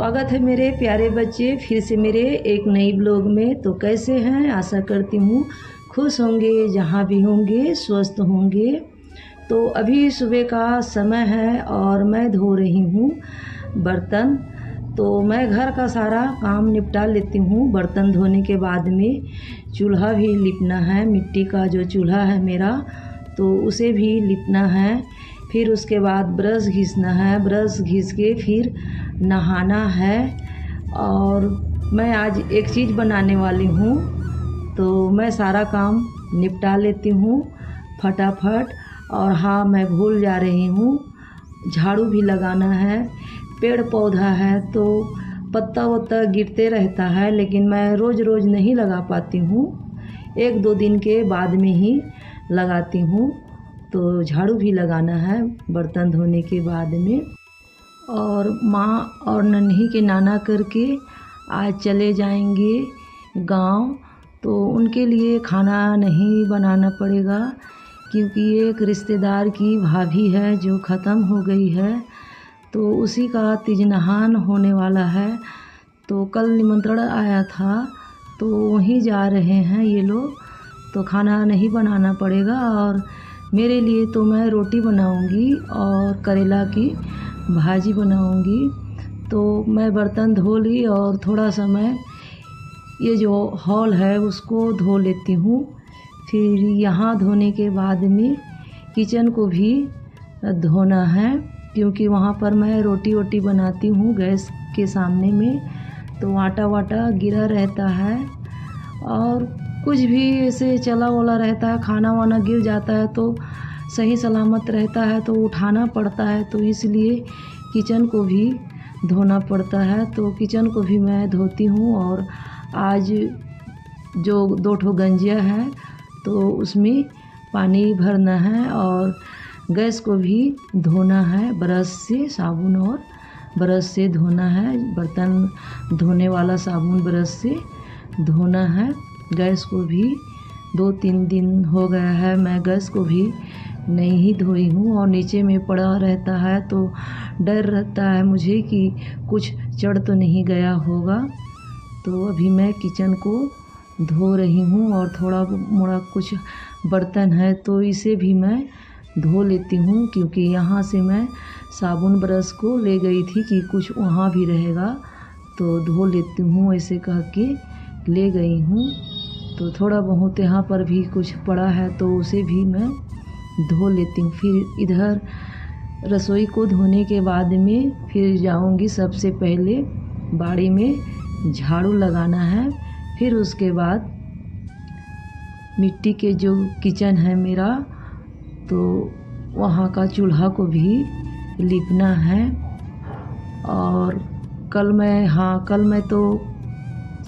स्वागत है मेरे प्यारे बच्चे फिर से मेरे एक नई ब्लॉग में। तो कैसे हैं? आशा करती हूँ खुश होंगे, जहाँ भी होंगे स्वस्थ होंगे। तो अभी सुबह का समय है और मैं धो रही हूँ बर्तन। तो मैं घर का सारा काम निपटा लेती हूँ। बर्तन धोने के बाद में चूल्हा भी लिपना है, मिट्टी का जो चूल्हा है मेरा, तो उसे भी लिपना है। फिर उसके बाद ब्रश घिसना है, ब्रश घिस के फिर नहाना है। और मैं आज एक चीज़ बनाने वाली हूँ, तो मैं सारा काम निपटा लेती हूँ फटाफट। और हाँ, मैं भूल जा रही हूँ, झाड़ू भी लगाना है। पेड़ पौधा है तो पत्ता वत्ता गिरते रहता है, लेकिन मैं रोज़ रोज़ नहीं लगा पाती हूँ, एक दो दिन के बाद में ही लगाती हूँ। तो झाड़ू भी लगाना है बर्तन धोने के बाद में। और माँ और नन्ही के नाना करके आज चले जाएंगे गांव, तो उनके लिए खाना नहीं बनाना पड़ेगा, क्योंकि एक रिश्तेदार की भाभी है जो ख़त्म हो गई है, तो उसी का तिजनहान होने वाला है। तो कल निमंत्रण आया था, तो वहीं जा रहे हैं ये लोग, तो खाना नहीं बनाना पड़ेगा। और मेरे लिए तो मैं रोटी बनाऊंगी और करेला की भाजी बनाऊंगी। तो मैं बर्तन धो ली और थोड़ा सा मैं ये जो हॉल है उसको धो लेती हूँ। फिर यहाँ धोने के बाद में किचन को भी धोना है, क्योंकि वहाँ पर मैं रोटी वोटी बनाती हूँ गैस के सामने में, तो आटा वाटा गिरा रहता है और कुछ भी ऐसे चला वला रहता है, खाना वाना गिर जाता है तो सही सलामत रहता है तो उठाना पड़ता है। तो इसलिए किचन को भी धोना पड़ता है, तो किचन को भी मैं धोती हूँ। और आज जो 2 ठो गंजिया है तो उसमें पानी भरना है और गैस को भी धोना है ब्रश से, साबुन और ब्रश से धोना है। बर्तन धोने वाला साबुन ब्रश से धोना है। गैस को भी 2-3 दिन हो गया है मैं गैस को भी नहीं ही धोई हूँ, और नीचे में पड़ा रहता है तो डर रहता है मुझे कि कुछ चढ़ तो नहीं गया होगा। तो अभी मैं किचन को धो रही हूँ और थोड़ा मोड़ा कुछ बर्तन है तो इसे भी मैं धो लेती हूँ, क्योंकि यहाँ से मैं साबुन ब्रश को ले गई थी कि कुछ वहाँ भी रहेगा तो धो लेती हूँ, ऐसे कह के ले गई हूँ। तो थोड़ा बहुत यहाँ पर भी कुछ पड़ा है तो उसे भी मैं धो लेती हूँ। फिर इधर रसोई को धोने के बाद में फिर जाऊँगी सबसे पहले बाड़ी में झाड़ू लगाना है। फिर उसके बाद मिट्टी के जो किचन है मेरा, तो वहाँ का चूल्हा को भी लिपना है। और कल मैं तो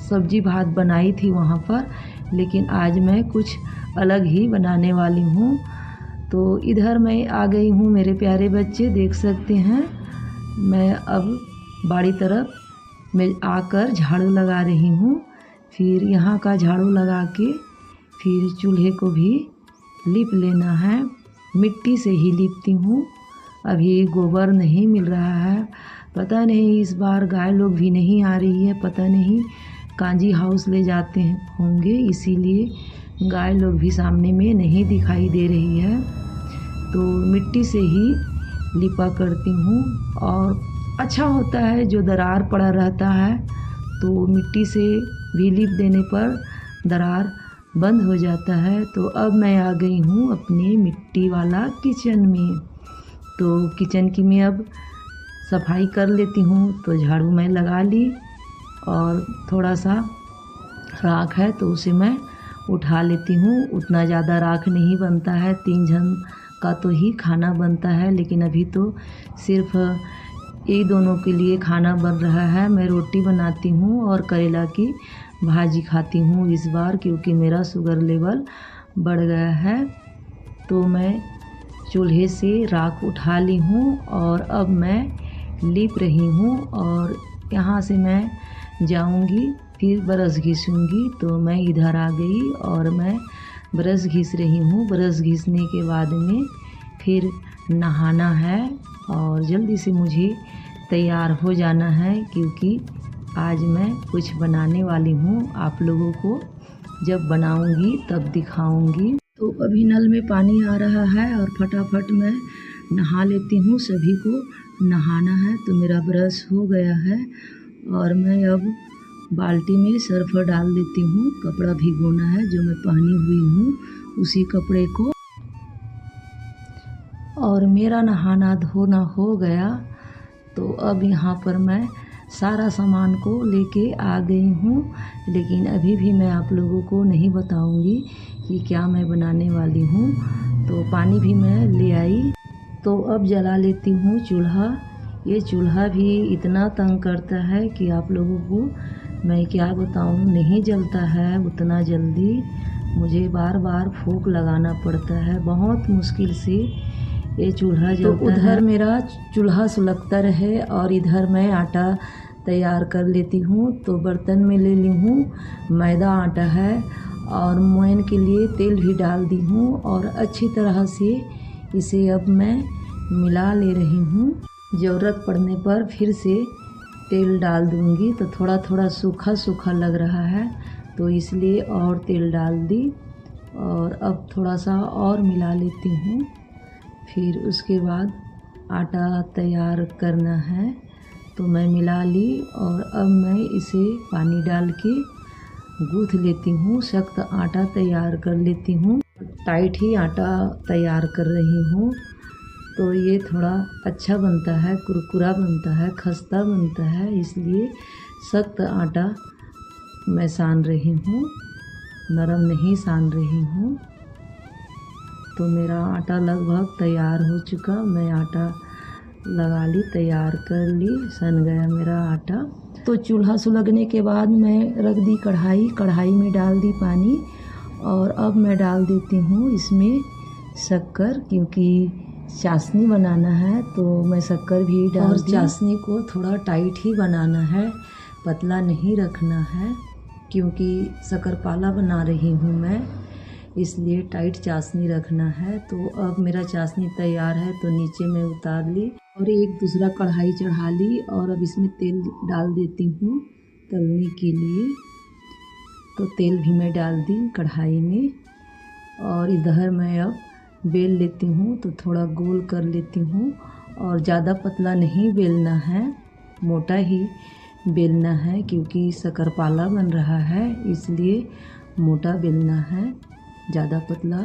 सब्जी भात बनाई थी वहाँ पर, लेकिन आज मैं कुछ अलग ही बनाने वाली हूँ। तो इधर मैं आ गई हूँ मेरे प्यारे बच्चे, देख सकते हैं। मैं अब बाड़ी तरफ मैं आकर झाड़ू लगा रही हूँ। फिर यहाँ का झाड़ू लगा के फिर चूल्हे को भी लीप लेना है। मिट्टी से ही लीपती हूँ, अभी गोबर नहीं मिल रहा है। पता नहीं इस बार गाय लोग भी नहीं आ रही है, पता नहीं कांजी हाउस ले जाते होंगे, इसीलिए गाय लोग भी सामने में नहीं दिखाई दे रही है। तो मिट्टी से ही लिपा करती हूँ और अच्छा होता है। जो दरार पड़ा रहता है तो मिट्टी से भी लिप देने पर दरार बंद हो जाता है। तो अब मैं आ गई हूँ अपने मिट्टी वाला किचन में। तो किचन की मैं अब सफाई कर लेती हूँ। तो झाड़ू मैं लगा ली और थोड़ा सा राख है तो उसे मैं उठा लेती हूँ। उतना ज़्यादा राख नहीं बनता है, 3 जन का तो ही खाना बनता है, लेकिन अभी तो सिर्फ ये दोनों के लिए खाना बन रहा है। मैं रोटी बनाती हूँ और करेला की भाजी खाती हूँ इस बार, क्योंकि मेरा शुगर लेवल बढ़ गया है। तो मैं चूल्हे से राख उठा ली हूँ और अब मैं लीप रही हूँ। और यहाँ से मैं जाऊँगी फिर ब्रश घिसूँगी। तो मैं इधर आ गई और मैं ब्रश घिस रही हूँ। ब्रश घिसने के बाद में फिर नहाना है और जल्दी से मुझे तैयार हो जाना है, क्योंकि आज मैं कुछ बनाने वाली हूँ। आप लोगों को जब बनाऊँगी तब दिखाऊँगी। तो अभी नल में पानी आ रहा है और फटाफट मैं नहा लेती हूँ। सभी को नहाना है, तो मेरा ब्रश हो गया है और मैं अब बाल्टी में सर्फ डाल देती हूँ। कपड़ा भिगोना है, जो मैं पहनी हुई हूँ उसी कपड़े को। और मेरा नहाना धोना हो गया, तो अब यहाँ पर मैं सारा सामान को लेके आ गई हूँ। लेकिन अभी भी मैं आप लोगों को नहीं बताऊँगी कि क्या मैं बनाने वाली हूँ। तो पानी भी मैं ले आई, तो अब जला लेती हूँ चूल्हा। ये चूल्हा भी इतना तंग करता है कि आप लोगों को मैं क्या बताऊँ, नहीं जलता है उतना जल्दी। मुझे बार बार फूंक लगाना पड़ता है, बहुत मुश्किल से ये चूल्हा जलता है। तो उधर मेरा चूल्हा सुलगता रहे और इधर मैं आटा तैयार कर लेती हूँ। तो बर्तन में ले ली हूँ, मैदा आटा है और मोयन के लिए तेल भी डाल दी हूँ और अच्छी तरह से इसे अब मैं मिला ले रही हूँ। ज़रूरत पड़ने पर फिर से तेल डाल दूँगी। तो थोड़ा थोड़ा सूखा सूखा लग रहा है, तो इसलिए और तेल डाल दी और अब थोड़ा सा और मिला लेती हूँ। फिर उसके बाद आटा तैयार करना है, तो मैं मिला ली और अब मैं इसे पानी डाल के गूँथ लेती हूँ। सख्त आटा तैयार कर लेती हूँ, टाइट ही आटा तैयार कर रही हूँ। तो ये थोड़ा अच्छा बनता है, कुरकुरा बनता है, खस्ता बनता है, इसलिए सख्त आटा मैं सान रही हूँ, नरम नहीं सान रही हूँ। तो मेरा आटा लगभग तैयार हो चुका। मैं आटा लगा ली, तैयार कर ली, सन गया मेरा आटा। तो चूल्हा सुलगने के बाद मैं रख दी कढ़ाई, कढ़ाई में डाल दी पानी और अब मैं डाल देती हूँ इसमें शक्कर, क्योंकि चाशनी बनाना है तो मैं शक्कर भी डाल दी। और चाशनी को थोड़ा टाइट ही बनाना है, पतला नहीं रखना है, क्योंकि शक्करपाला बना रही हूँ मैं, इसलिए टाइट चाशनी रखना है। तो अब मेरा चाशनी तैयार है, तो नीचे मैं उतार ली और एक दूसरा कढ़ाई चढ़ा ली और अब इसमें तेल डाल देती हूँ तलने के लिए। तो तेल भी मैं डाल दी कढ़ाई में और इधर मैं अब बेल लेती हूँ। तो थोड़ा गोल कर लेती हूँ और ज़्यादा पतला नहीं बेलना है, मोटा ही बेलना है, क्योंकि शक्करपाला बन रहा है, इसलिए मोटा बेलना है, ज़्यादा पतला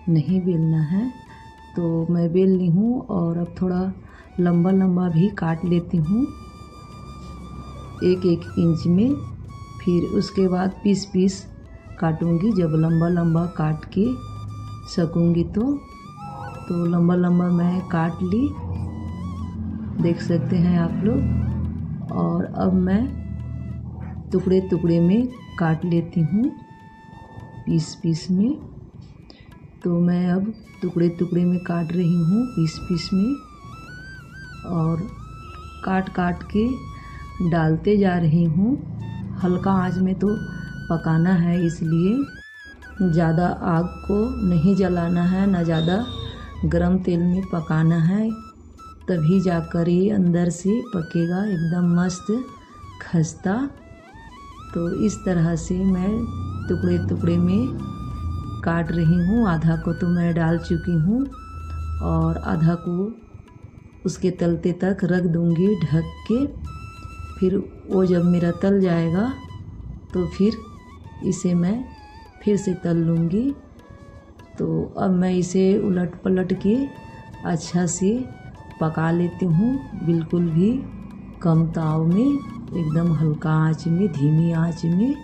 नहीं बेलना है। तो मैं बेल ली हूँ और अब थोड़ा लंबा लंबा भी काट लेती हूँ, 1-1 इंच में। फिर उसके बाद पीस पीस काटूँगी, जब लंबा लंबा काट के सकूँगी। तो लंबा लंबा मैं काट ली, देख सकते हैं आप लोग। और अब मैं टुकड़े टुकड़े में काट लेती हूँ, पीस पीस में। तो मैं अब टुकड़े टुकड़े में काट रही हूँ, पीस पीस में, और काट काट के डालते जा रही हूँ। हल्का आंच में तो पकाना है, इसलिए ज़्यादा आग को नहीं जलाना है, ना ज़्यादा गरम तेल में पकाना है, तभी जाकर ये अंदर से पकेगा एकदम मस्त खस्ता। तो इस तरह से मैं टुकड़े टुकड़े में काट रही हूँ। आधा को तो मैं डाल चुकी हूँ और आधा को उसके तलते तक रख दूँगी ढक के। फिर वो जब मेरा तल जाएगा तो फिर इसे मैं फिर से तल लूँगी। तो अब मैं इसे उलट पलट के अच्छा से पका लेती हूँ, बिल्कुल भी कम ताव में, एकदम हल्का आंच में, धीमी आंच में।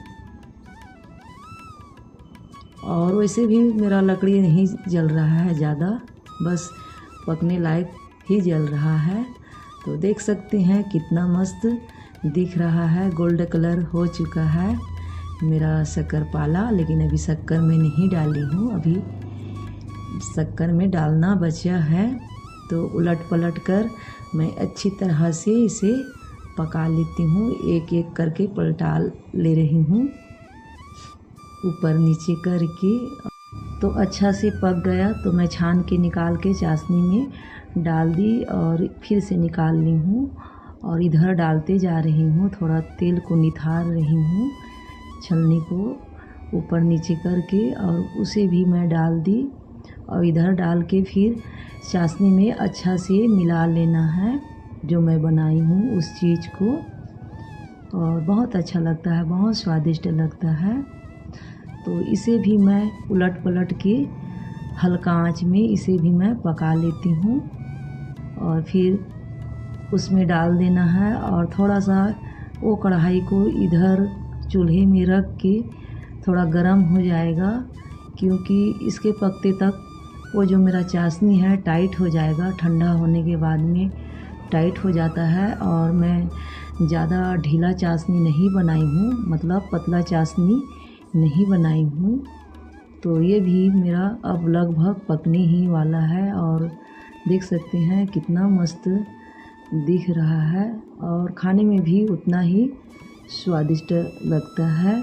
और वैसे भी मेरा लकड़ी नहीं जल रहा है ज़्यादा, बस पकने लायक ही जल रहा है। तो देख सकते हैं कितना मस्त दिख रहा है, गोल्ड कलर हो चुका है मेरा शक्करपाला। लेकिन अभी शक्कर में नहीं डाली हूँ, अभी शक्कर में डालना बचा है। तो उलट पलट कर मैं अच्छी तरह से इसे पका लेती हूँ, एक एक करके पलटा ले रही हूँ ऊपर नीचे करके। तो अच्छा से पक गया, तो मैं छान के निकाल के चाशनी में डाल दी और फिर से निकाल ली हूँ। और इधर डालते जा रही हूँ, थोड़ा तेल को निथार रही हूँ छलनी को ऊपर नीचे करके, और उसे भी मैं डाल दी। और इधर डाल के फिर चाशनी में अच्छा से मिला लेना है जो मैं बनाई हूँ उस चीज़ को, और बहुत अच्छा लगता है, बहुत स्वादिष्ट लगता है। तो इसे भी मैं उलट पलट के हल्का आंच में इसे भी मैं पका लेती हूँ, और फिर उसमें डाल देना है। और थोड़ा सा वो कढ़ाई को इधर चूल्हे में रख के थोड़ा गरम हो जाएगा, क्योंकि इसके पकते तक वो जो मेरा चाशनी है टाइट हो जाएगा। ठंडा होने के बाद में टाइट हो जाता है, और मैं ज़्यादा ढीला चाशनी नहीं बनाई हूँ, मतलब पतला चाशनी नहीं बनाई हूँ। तो ये भी मेरा अब लगभग पकने ही वाला है, और देख सकते हैं कितना मस्त दिख रहा है, और खाने में भी उतना ही स्वादिष्ट लगता है।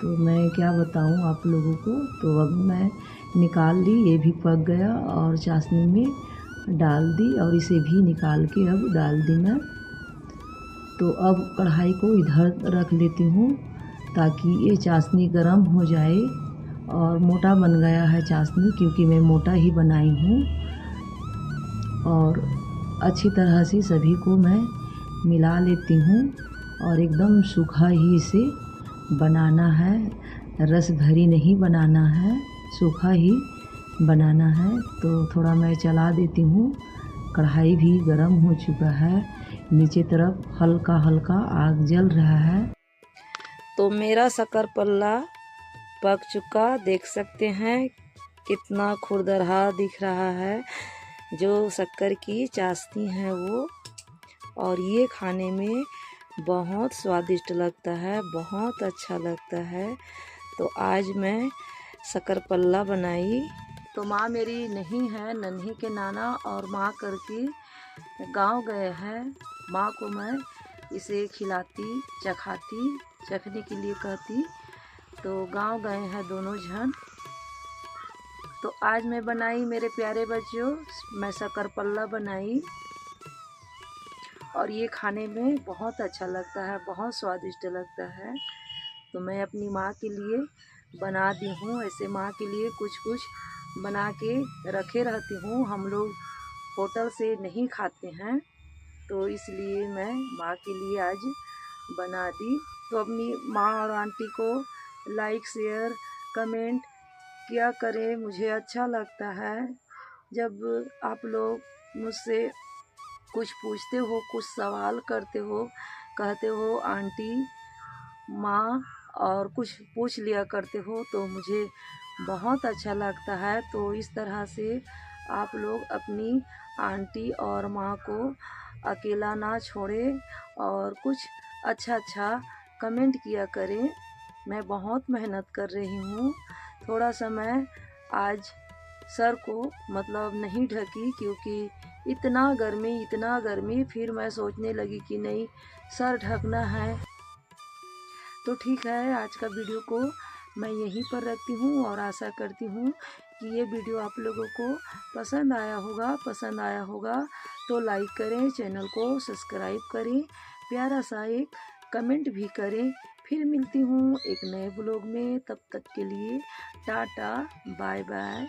तो मैं क्या बताऊँ आप लोगों को। तो अब मैं निकाल ली, ये भी पक गया और चाशनी में डाल दी, और इसे भी निकाल के अब डाल दी मैं। तो अब कढ़ाई को इधर रख लेती हूँ ताकि ये चाशनी गर्म हो जाए। और मोटा बन गया है चाशनी, क्योंकि मैं मोटा ही बनाई हूँ। और अच्छी तरह से सभी को मैं मिला लेती हूँ, और एकदम सूखा ही इसे बनाना है, रस भरी नहीं बनाना है, सूखा ही बनाना है। तो थोड़ा मैं चला देती हूँ। कढ़ाई भी गर्म हो चुका है, नीचे तरफ हल्का हल्का आग जल रहा है। तो मेरा शक्करपल्ला पक चुका, देख सकते हैं कितना खुरदरा दिख रहा है जो शक्कर की चाशनी है वो। और ये खाने में बहुत स्वादिष्ट लगता है, बहुत अच्छा लगता है। तो आज मैं शक्करपल्ला बनाई। तो माँ मेरी नहीं है, नन्ही के नाना और माँ करके गांव गए हैं। माँ को मैं इसे खिलाती, चखाती, चखने के लिए कहती। तो गांव गए हैं दोनों जन। तो आज मैं बनाई मेरे प्यारे बच्चों, मैं शक्करपल्ला बनाई, और ये खाने में बहुत अच्छा लगता है, बहुत स्वादिष्ट लगता है। तो मैं अपनी माँ के लिए बना दी हूँ। ऐसे माँ के लिए कुछ कुछ बना के रखे रहती हूँ। हम लोग होटल से नहीं खाते हैं, तो इसलिए मैं माँ के लिए आज बना दी। तो अपनी माँ और आंटी को लाइक, शेयर, कमेंट किया करें। मुझे अच्छा लगता है जब आप लोग मुझसे कुछ पूछते हो, कुछ सवाल करते हो, कहते हो आंटी, माँ, और कुछ पूछ लिया करते हो, तो मुझे बहुत अच्छा लगता है। तो इस तरह से आप लोग अपनी आंटी और माँ को अकेला ना छोड़ें, और कुछ अच्छा अच्छा कमेंट किया करें। मैं बहुत मेहनत कर रही हूँ। थोड़ा सा मैं आज सर को मतलब नहीं ढकी, क्योंकि इतना गर्मी, फिर मैं सोचने लगी कि नहीं, सर ढकना है। तो ठीक है, आज का वीडियो को मैं यहीं पर रखती हूँ, और आशा करती हूँ कि ये वीडियो आप लोगों को पसंद आया होगा। तो लाइक करें, चैनल को सब्सक्राइब करें, प्यारा सा एक कमेंट भी करें। फिर मिलती हूँ एक नए ब्लॉग में, तब तक के लिए टाटा, बाय बाय।